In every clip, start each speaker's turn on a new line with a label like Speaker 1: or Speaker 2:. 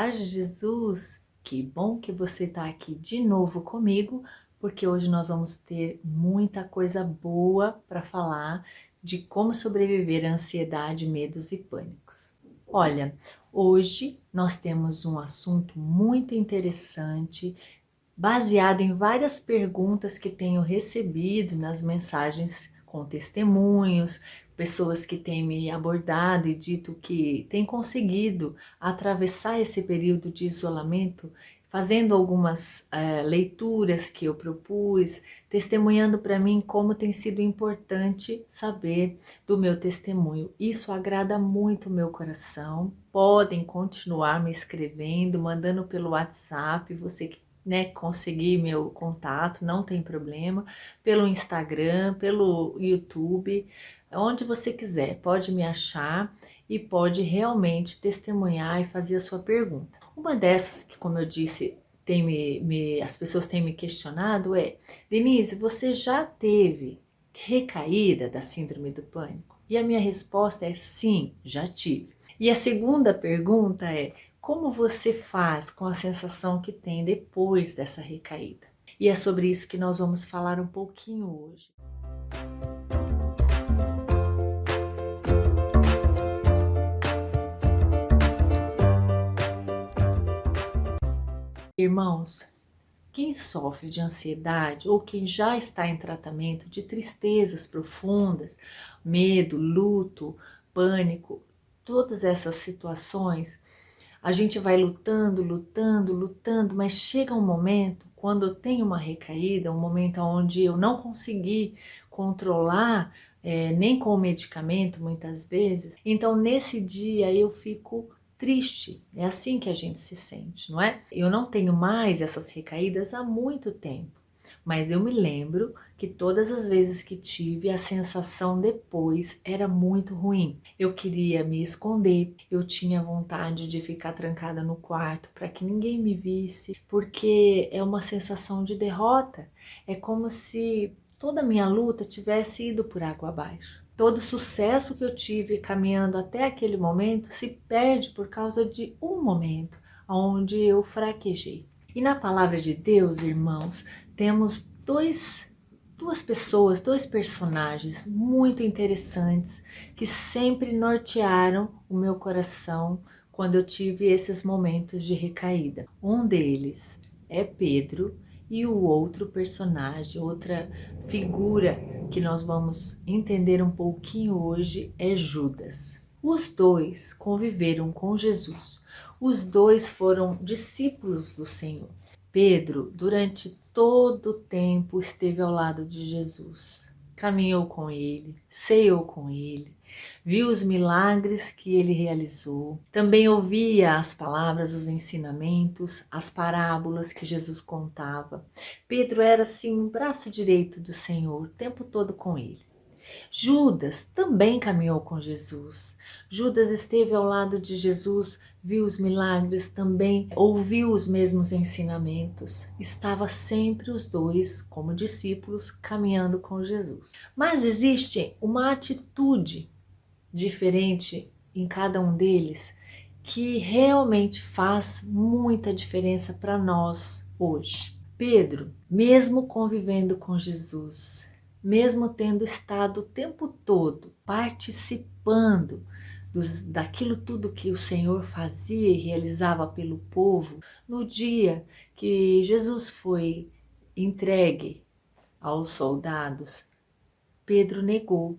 Speaker 1: paz de Jesus, que bom que você está aqui de novo comigo, porque hoje nós vamos ter muita coisa boa para falar de como sobreviver à ansiedade, medos e pânicos. Olha, hoje nós temos um assunto muito interessante, baseado em várias perguntas que tenho recebido nas mensagens com testemunhos, pessoas que têm me abordado e dito que têm conseguido atravessar esse período de isolamento, fazendo algumas leituras que eu propus, testemunhando para mim como tem sido importante saber do meu testemunho. Isso agrada muito o meu coração. Podem continuar me escrevendo, mandando pelo WhatsApp, você que conseguir meu contato, não tem problema, pelo Instagram, pelo YouTube, onde você quiser, pode me achar e pode realmente testemunhar e fazer a sua pergunta. Uma dessas que, como eu disse, as pessoas têm me questionado é: Denise, você já teve recaída da síndrome do pânico? E a minha resposta é sim, já tive. E a segunda pergunta é: como você faz com a sensação que tem depois dessa recaída? E é sobre isso que nós vamos falar um pouquinho hoje. Irmãos, quem sofre de ansiedade ou quem já está em tratamento de tristezas profundas, medo, luto, pânico, todas essas situações, a gente vai lutando, lutando, lutando, mas chega um momento, quando eu tenho uma recaída, um momento onde eu não consegui controlar, nem com o medicamento muitas vezes, então nesse dia eu fico triste. É assim que a gente se sente, não é? Eu não tenho mais essas recaídas há muito tempo, mas eu me lembro que todas as vezes que tive, a sensação depois era muito ruim. Eu queria me esconder, eu tinha vontade de ficar trancada no quarto para que ninguém me visse, porque é uma sensação de derrota. É como se toda a minha luta tivesse ido por água abaixo. Todo o sucesso que eu tive caminhando até aquele momento se perde por causa de um momento onde eu fraquejei. E na palavra de Deus, irmãos, temos duas pessoas, dois personagens muito interessantes que sempre nortearam o meu coração quando eu tive esses momentos de recaída. Um deles é Pedro e o outro personagem, outra figura que nós vamos entender um pouquinho hoje é Judas. Os dois conviveram com Jesus. Os dois foram discípulos do Senhor. Pedro, durante todo o tempo, esteve ao lado de Jesus. Caminhou com ele, ceou com ele, viu os milagres que ele realizou. Também ouvia as palavras, os ensinamentos, as parábolas que Jesus contava. Pedro era assim o braço direito do Senhor o tempo todo com ele. Judas também caminhou com Jesus. Judas esteve ao lado de Jesus, viu os milagres também, ouviu os mesmos ensinamentos. Estava sempre os dois, como discípulos, caminhando com Jesus. Mas existe uma atitude diferente em cada um deles que realmente faz muita diferença para nós hoje. Pedro, mesmo convivendo com Jesus, mesmo tendo estado o tempo todo participando daquilo tudo que o Senhor fazia e realizava pelo povo, no dia que Jesus foi entregue aos soldados, Pedro negou.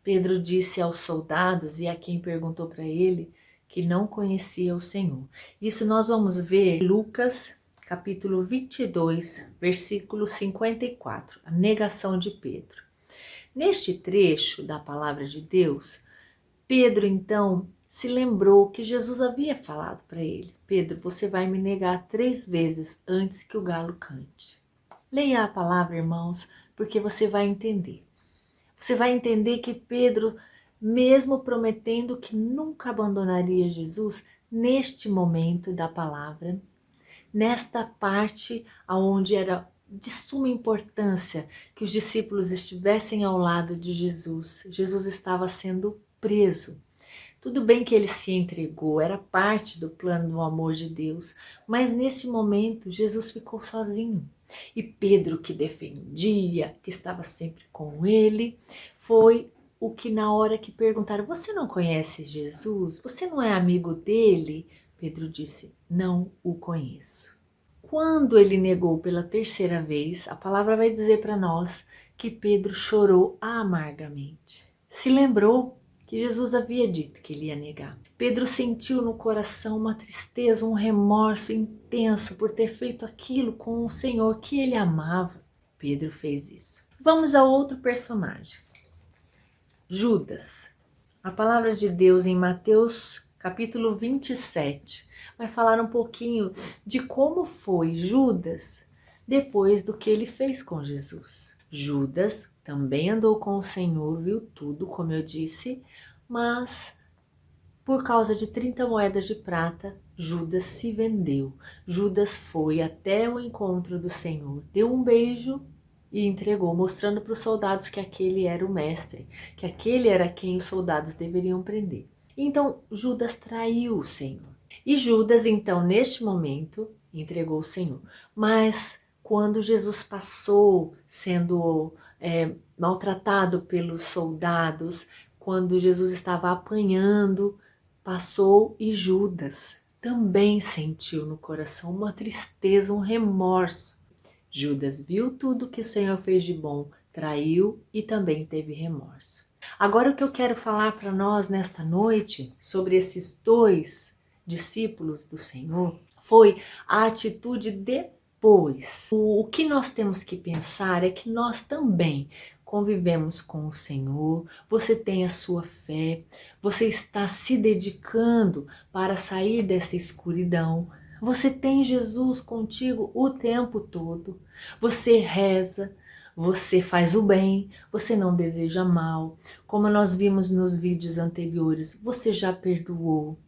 Speaker 1: Pedro disse aos soldados e a quem perguntou para ele que não conhecia o Senhor. Isso nós vamos ver em Lucas capítulo 22, versículo 54, a negação de Pedro. Neste trecho da palavra de Deus, Pedro então se lembrou que Jesus havia falado para ele: Pedro, você vai me negar 3 vezes antes que o galo cante. Leia a palavra, irmãos, porque você vai entender. Você vai entender que Pedro, mesmo prometendo que nunca abandonaria Jesus, neste momento da palavra, nesta parte onde era de suma importância que os discípulos estivessem ao lado de Jesus, Jesus estava sendo preso. Tudo bem que ele se entregou, era parte do plano do amor de Deus, mas nesse momento Jesus ficou sozinho. E Pedro, que defendia, que estava sempre com ele, foi o que na hora que perguntaram: você não conhece Jesus? Você não é amigo dele? Pedro disse: não o conheço. Quando ele negou pela terceira vez, a palavra vai dizer para nós que Pedro chorou amargamente. Se lembrou que Jesus havia dito que ele ia negar. Pedro sentiu no coração uma tristeza, um remorso intenso por ter feito aquilo com o Senhor que ele amava. Pedro fez isso. Vamos a outro personagem, Judas. A palavra de Deus em Mateus capítulo 27 vai falar um pouquinho de como foi Judas depois do que ele fez com Jesus. Judas também andou com o Senhor, viu tudo, como eu disse, mas por causa de 30 moedas de prata, Judas se vendeu. Judas foi até o encontro do Senhor, deu um beijo e entregou, mostrando para os soldados que aquele era o mestre, que aquele era quem os soldados deveriam prender. Então Judas traiu o Senhor. E Judas, então, neste momento, entregou o Senhor. Mas quando Jesus passou sendo maltratado pelos soldados, quando Jesus estava apanhando, passou e Judas também sentiu no coração uma tristeza, um remorso. Judas viu tudo que o Senhor fez de bom, traiu e também teve remorso. Agora o que eu quero falar para nós nesta noite sobre esses dois discípulos do Senhor foi a atitude depois. O que nós temos que pensar é que nós também convivemos com o Senhor, você tem a sua fé, você está se dedicando para sair dessa escuridão. Você tem Jesus contigo o tempo todo. Você reza, você faz o bem, você não deseja mal. Como nós vimos nos vídeos anteriores, você já perdoou.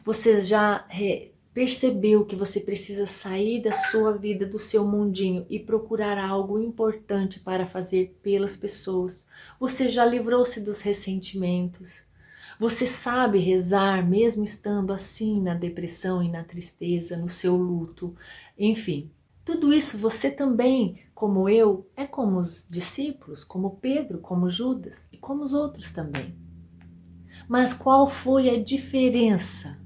Speaker 1: Você já percebeu que você precisa sair da sua vida, do seu mundinho e procurar algo importante para fazer pelas pessoas. Você já livrou-se dos ressentimentos. Você sabe rezar mesmo estando assim na depressão e na tristeza, no seu luto, enfim. Tudo isso você também, como eu, é como os discípulos, como Pedro, como Judas e como os outros também. Mas qual foi a diferença?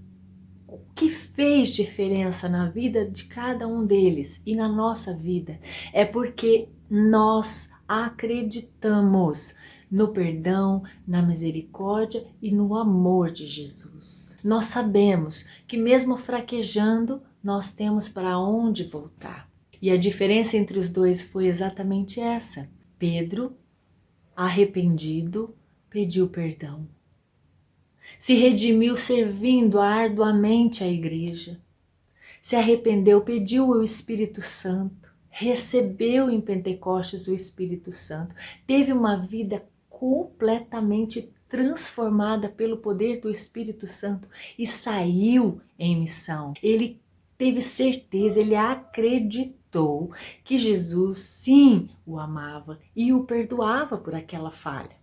Speaker 1: O que fez diferença na vida de cada um deles e na nossa vida? É porque nós acreditamos no perdão, na misericórdia e no amor de Jesus. Nós sabemos que mesmo fraquejando, nós temos para onde voltar. E a diferença entre os dois foi exatamente essa. Pedro, arrependido, pediu perdão. Se redimiu servindo arduamente a igreja. Se arrependeu, pediu o Espírito Santo. Recebeu em Pentecostes o Espírito Santo. Teve uma vida completamente transformada pelo poder do Espírito Santo e saiu em missão. Ele teve certeza, ele acreditou que Jesus sim o amava e o perdoava por aquela falha.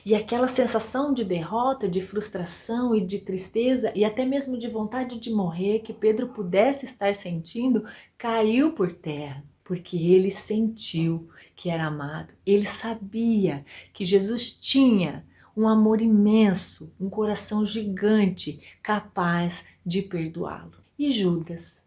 Speaker 1: E aquela sensação de derrota, de frustração e de tristeza e até mesmo de vontade de morrer que Pedro pudesse estar sentindo, caiu por terra, porque ele sentiu que era amado. Ele sabia que Jesus tinha um amor imenso, um coração gigante, capaz de perdoá-lo. E Judas?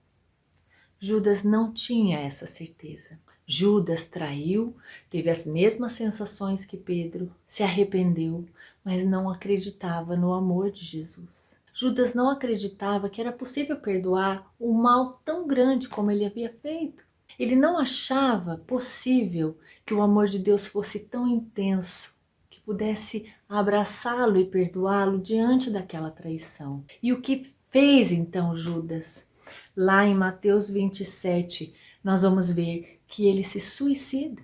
Speaker 1: Judas não tinha essa certeza. Judas traiu, teve as mesmas sensações que Pedro, se arrependeu, mas não acreditava no amor de Jesus. Judas não acreditava que era possível perdoar um mal tão grande como ele havia feito. Ele não achava possível que o amor de Deus fosse tão intenso, que pudesse abraçá-lo e perdoá-lo diante daquela traição. E o que fez então Judas? Lá em Mateus 27, nós vamos ver que ele se suicida.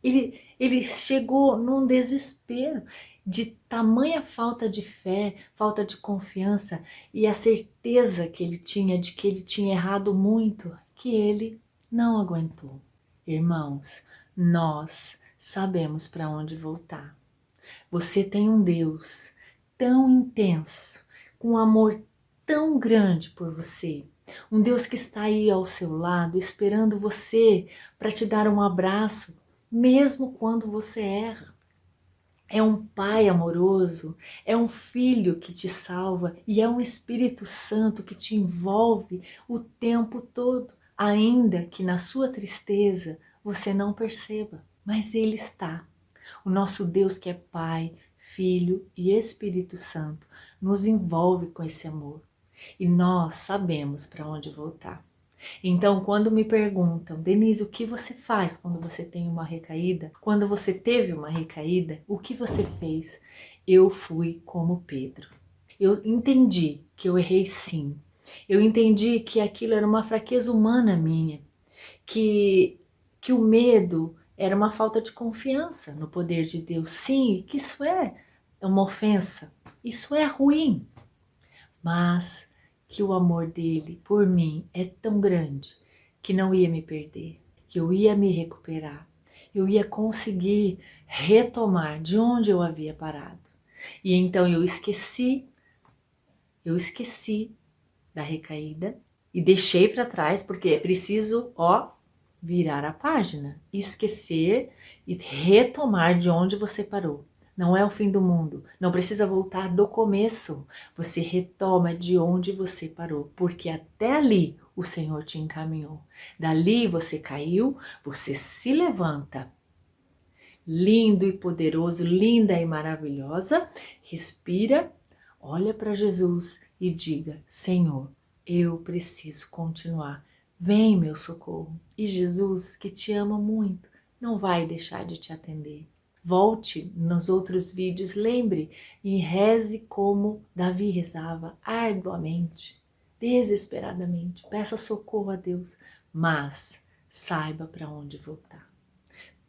Speaker 1: Ele chegou num desespero de tamanha falta de fé, falta de confiança e a certeza que ele tinha de que ele tinha errado muito, que ele não aguentou. Irmãos, nós sabemos para onde voltar. Você tem um Deus tão intenso, com um amor tão grande por você. Um Deus que está aí ao seu lado, esperando você para te dar um abraço, mesmo quando você erra. É um Pai amoroso, é um Filho que te salva e é um Espírito Santo que te envolve o tempo todo, ainda que na sua tristeza você não perceba, mas Ele está. O nosso Deus que é Pai, Filho e Espírito Santo nos envolve com esse amor e nós sabemos para onde voltar. Então, quando me perguntam, Denise, o que você faz quando você tem uma recaída? Quando você teve uma recaída, o que você fez? Eu fui como Pedro. Eu entendi que eu errei sim. Eu entendi que aquilo era uma fraqueza humana minha, que o medo era uma falta de confiança no poder de Deus. Sim, que isso é uma ofensa. Isso é ruim. Mas que o amor dele por mim é tão grande que não ia me perder, que eu ia me recuperar, eu ia conseguir retomar de onde eu havia parado. E então eu esqueci da recaída e deixei para trás, porque é preciso, virar a página, esquecer e retomar de onde você parou. Não é o fim do mundo, não precisa voltar do começo. Você retoma de onde você parou, porque até ali o Senhor te encaminhou. Dali você caiu, você se levanta. Lindo e poderoso, linda e maravilhosa. Respira, olha para Jesus e diga: Senhor, eu preciso continuar. Vem, meu socorro. E Jesus, que te ama muito, não vai deixar de te atender. Volte nos outros vídeos, lembre e reze como Davi rezava, arduamente, desesperadamente. Peça socorro a Deus, mas saiba para onde voltar.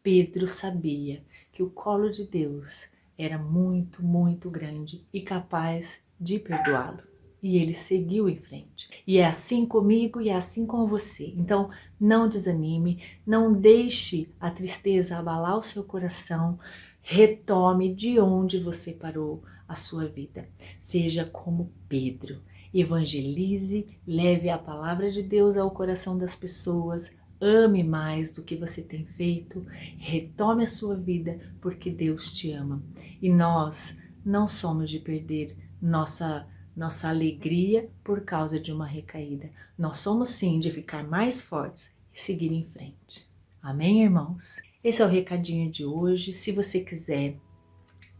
Speaker 1: Pedro sabia que o colo de Deus era muito, muito grande e capaz de perdoá-lo. E ele seguiu em frente. E é assim comigo e é assim com você. Então, não desanime, não deixe a tristeza abalar o seu coração. Retome de onde você parou a sua vida. Seja como Pedro. Evangelize, leve a palavra de Deus ao coração das pessoas. Ame mais do que você tem feito. Retome a sua vida porque Deus te ama. E nós não somos de perder nossa alegria por causa de uma recaída. Nós somos sim de ficar mais fortes e seguir em frente. Amém, irmãos? Esse é o recadinho de hoje. Se você quiser,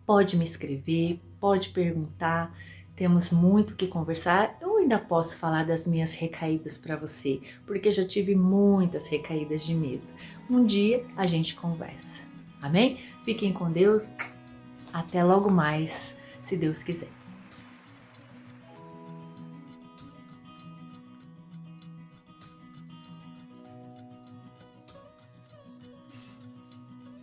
Speaker 1: pode me escrever, pode perguntar. Temos muito o que conversar. Eu ainda posso falar das minhas recaídas para você, porque já tive muitas recaídas de medo. Um dia a gente conversa. Amém? Fiquem com Deus. Até logo mais, se Deus quiser.